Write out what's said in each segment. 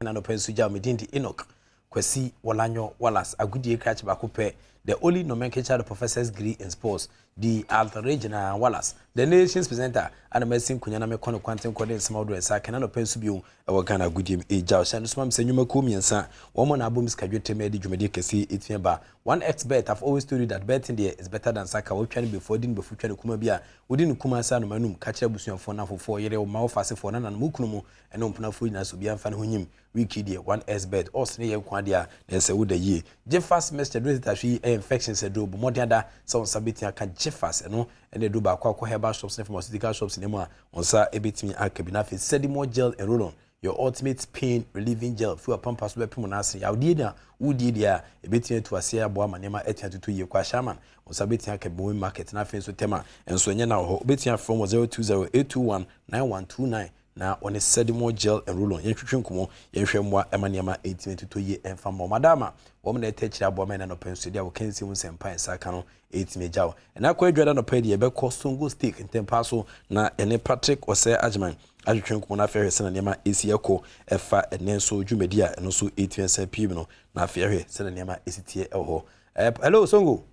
na no pensu ja medindi Enoch Kwesi Wolanyo Wallace agudie catch bakope the only nomenclature the professor's degree in sports the Alter Regina Wallace the nation's presenter and amazing kunyana me kono kwanten kode nsema do ensa kana no pensu biu e wagana agudie e ja so no se nyuma ko miensa wo mo na abom skadwete me di dwumade kesi etia ba 1xbet I've always told you that betting there is better than soccer wo twane before din before twane kuma bia wodi ne kuma sa no manum ka kire busuafo na fofo yere wo ma wo fase fo na na mu kunu mu ene mpona fo nyina so bia mfa ne honyim wiki there 1xbet osne ye kwa dia na se wo da ye je fast message do that hwi infections do bo modern da so sabeti aka je fast eno ene do ba kwa herbal shops ne pharmaceutical shops ne mu a onsa ebetimi aka bi na fe sedimo gel and roll on your ultimate pain relieving gel for pampas be pimo na ase ya odi dia wodi dia ebetimi to ase abo amanema etia tutu ye kwa shaman onsa beti aka bo market na fe so tema enso enye na ho obetimi from 0208219129 na on sedimo gel and roll on ye twetwe nkomo ye hwe mwa emanema 18 to ye emfa mo madama wo na etechira abo men na penso dia wo kensi mu sempa nsaka no 18 jawo na kwa edwada no pedi ye be kosongo steak ntempa so na ene Patrick ose ajman adwetwe nkomo na fe hwe na nema esi yako efa enenso dwumedia eno so 18 sempa no na fe hwe se na nema esitie eho hello Songo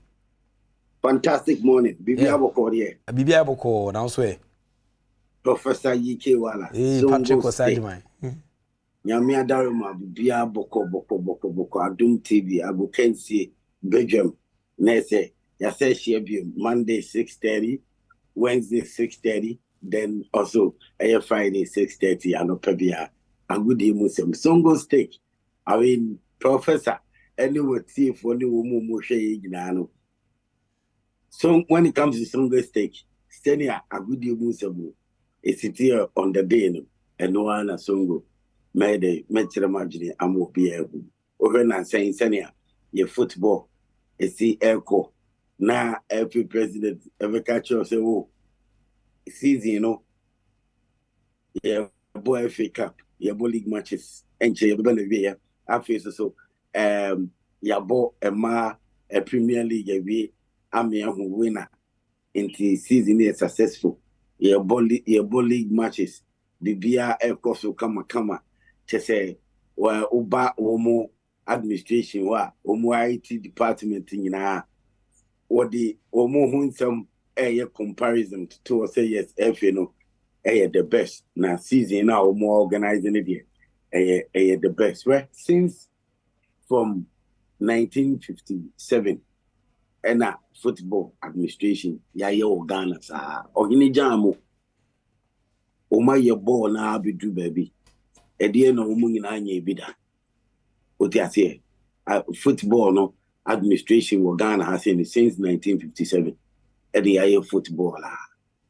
fantastic morning bibia boko here bibia boko na so Professor Yike Wala. Patrick Osajman. Nyame adaruma bia boko Adom TV ago Kensi Badwam. Nese ya say share Monday 6:30, Wednesday 6:30, then also Friday 6:30 and opebia a good musem Songo steak. I mean Professor anyway see for the woman she ginano. So when it comes to Songo steak, Stenia a good musem. It's here on the day, and no one as Songo made a metromagine amo be able. Over and saying, Senia, your football, it's the echo. Now, every president ever catch you say, oh, season, you know, yeah, boy, FA Cup, your league matches, and you're going to be here. I feel so, your ball, a Premier League, I'm a winner into season is successful. Your ball league matches, the BR course will come to say, well, Uba Omo administration, Omo IT department in what the Omo Hunsum a comparison to say yes, FNO, the best. Now, season now, more organizing it here, the best. Well, since from 1957, and football administration ya Ghana sa ogini jamu o ma ye ball na abidu baby e de na omu nyina anya bida oti ase football no administration wo Ghana has in since 1957 e de ya football la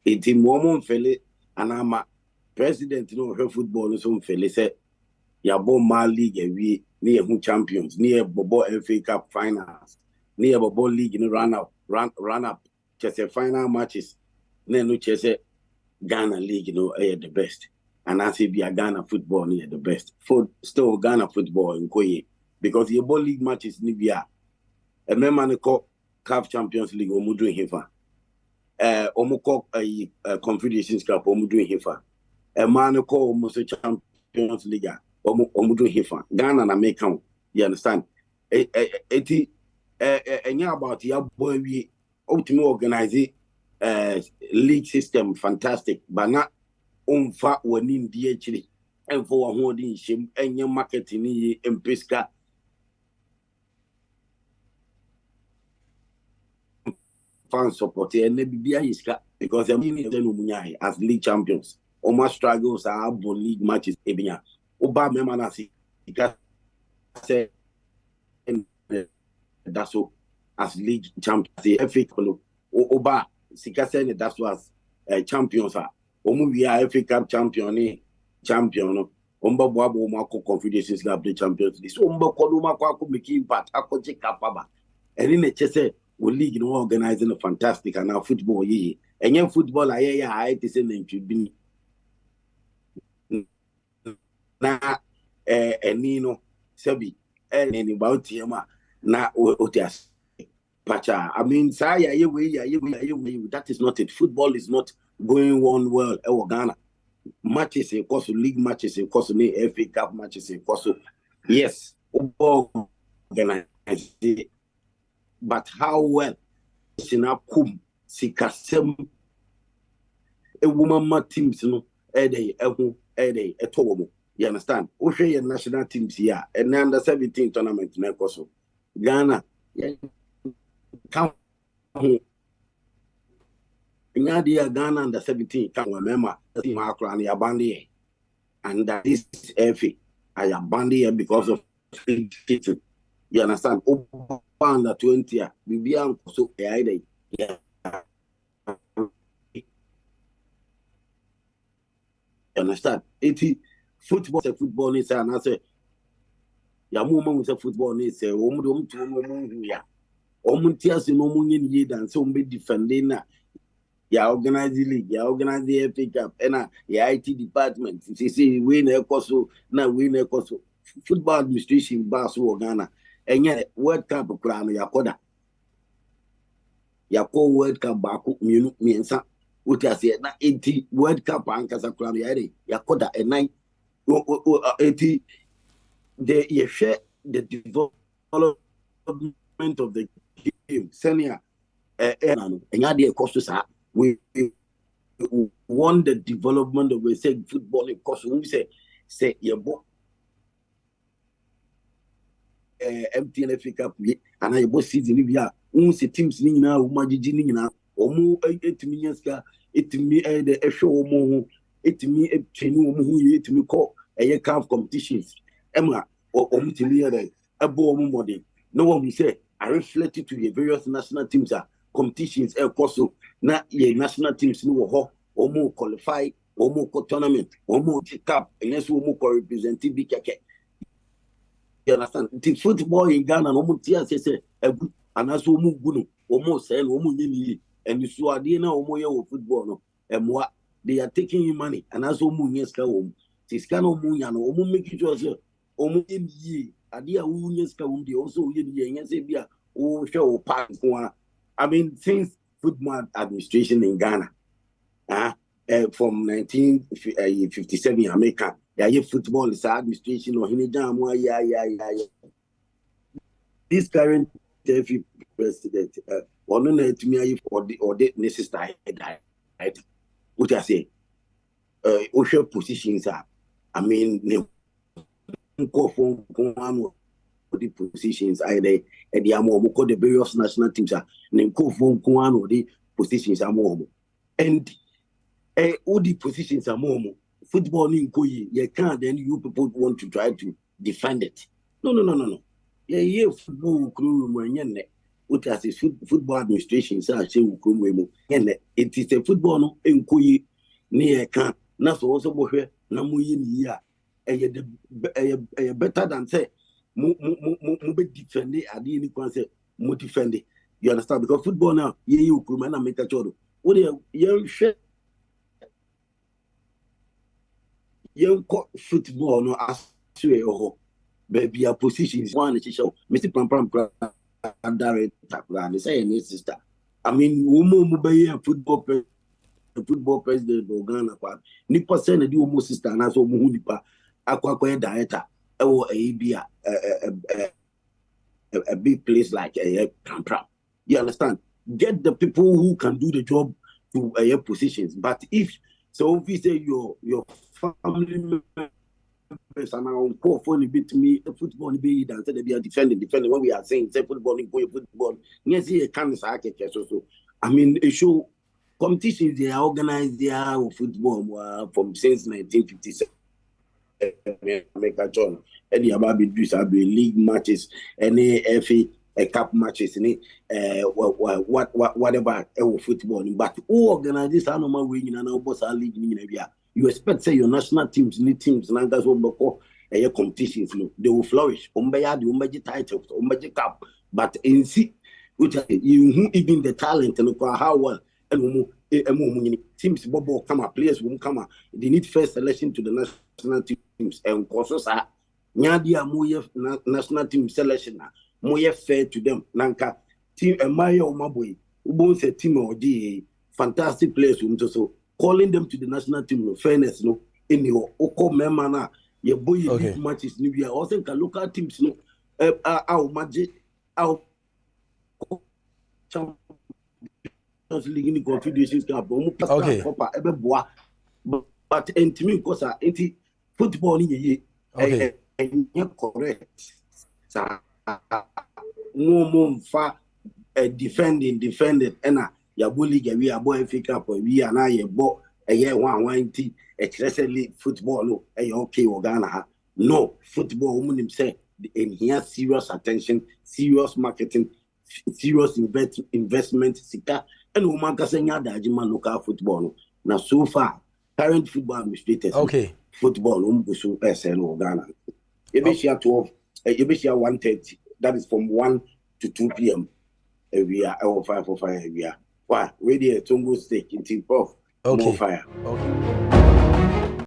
enti mo mfele anama president no he football no so mfele se ya bo ma league ewie ni hu champions ni bobo FA Cup finals near ball league in run up just a final matches then no just Ghana league the best and I say be a Ghana football near the best still Ghana football in Koye because your ball league matches Nibia a member call CAF Champions League or doing hifa omoko a Confederations Cup or doing hifa a man call almost a Champions League or doing hifa Ghana na make count you understand and about your boy we ultimately organize league system fantastic but not on fat when in DHD and for holding shim and your marketing in Pisca fan support and maybe because I mean as league champions all my struggles are league matches ebia oba memana si say that's all as league champions the FA Cup oba sikasene that's was champions are omu we are FA Cup champion no omba boabo mako Confederations Cup the champions so omba koluma kwa make impact akoje kapaba eni ne chese we league no organizing a fantastic and now football ye enye football aye ya it is in tribune na enino sebi eni about yema na otias pacha I mean say that is not it. Football is not going on well in Ghana matches in course, league matches in course, FA Cup matches in course. Yes, organized, but how well Sinakum Sikasem a woman teams no a tomo. You understand? Okay, national teams here and under 17 tournament in Koso. Ghana, come Ghana under 17 can remember Macron and Yabandi and that is FA. I abandoned because of you understand? Under 20 we be so yeah. Understand? Football is an answer. Ya mama say football is say omudom to omu ya. Omuntia se no munye ni dan so mbe defending na ya organize the league, ya organize the FA Cup, and ya IT department. See we na ekoso na we na ekoso. Football administration boss wo Ghana. Enye World Cup kura no yakoda. Yako World Cup ba ko mienu miensa. What I say na 80 World Cup ankasa kura no yare yakoda enai 80 you share the development of the game. Senior, and the costs we want the development of we say football in cost. We say your book MTN Cup and I both season Libya. Se teams ni na umajiji ni na omu 8 million ska 8 me the show omu 8 me chenu omu 8 me call CAF competitions. Emma or Omutili, a bomb body. No one will say, I reflected to the various national teams competitions, also not your national teams no or more qualify, or more tournament, or more cup, unless we more representing big cake. You understand? The football in Ghana, no more tears, say, and as we move Gunu, or more sell, or more and you saw Adina or more football, no, and what they are taking you money, and as we move, yes, home. Tiscano Munyano, or make it yourself. Ye, Adia Unions County also Sabia, oh, show park. I mean, since football administration in Ghana, from 1957 America, yeah, football is administration or Hinijam, yeah. This current president, or no to me or the necessary, what I say, official positions are, I mean, for the positions either at the Amo, the various national teams are named Kofon the positions are more. And all the positions are more. Football in Koyi, you can't then you people want to try to defend it. No. Yeah, football crew when what as is football administration, so I say it is a football in Koyi near can not also Namuyin better than say be defend it at the say mo defend it. You understand? Because football now, you could make a choice. What you share you football no as you baby your position is one show Mr. Pram and say any sister. I mean woman be football president of Ghana part. Nipa send the almost sister and so mu nipa akwa director a big place like a Pram. You understand? Get the people who can do the job to positions. But if we say your family members and our poor phone bit me football be and say they are defending when we are saying say football yes he can so I mean a show competitions they are organized there football from since 1957 make a join any about be league matches any FA cup matches any whatever football but who organize this normal way in an boss league you expect say your national teams need teams and that's what competitions they will flourish the titles cup but in see which you even the talent and how well and teams bobo come players won't come they need first selection to the national teams and also nyadia moye national team selection moye fair to them nanka team emaya omaboy ubon say team or fantastic players so calling them to the national team no fairness no in your oko memana your boy big matches ni we also can local teams no our magic our Champions League in the Confederations Cup Copa ebeboa but intimi because anti football ni ye correct sa no fa defending and ya bully we are boy FA we are na ye bo eye 120 especially football no okay Ghana no football woman say in here serious attention, serious marketing, serious investment sika and woman ka senya dajima local football na so far current football administrators football umbusu SN Ghana ebeshia 12 ebeshia 1:30 that is from 1 to 2 p.m. every year or 5 for 5 every year why radio Tongo State in Team Prof more fire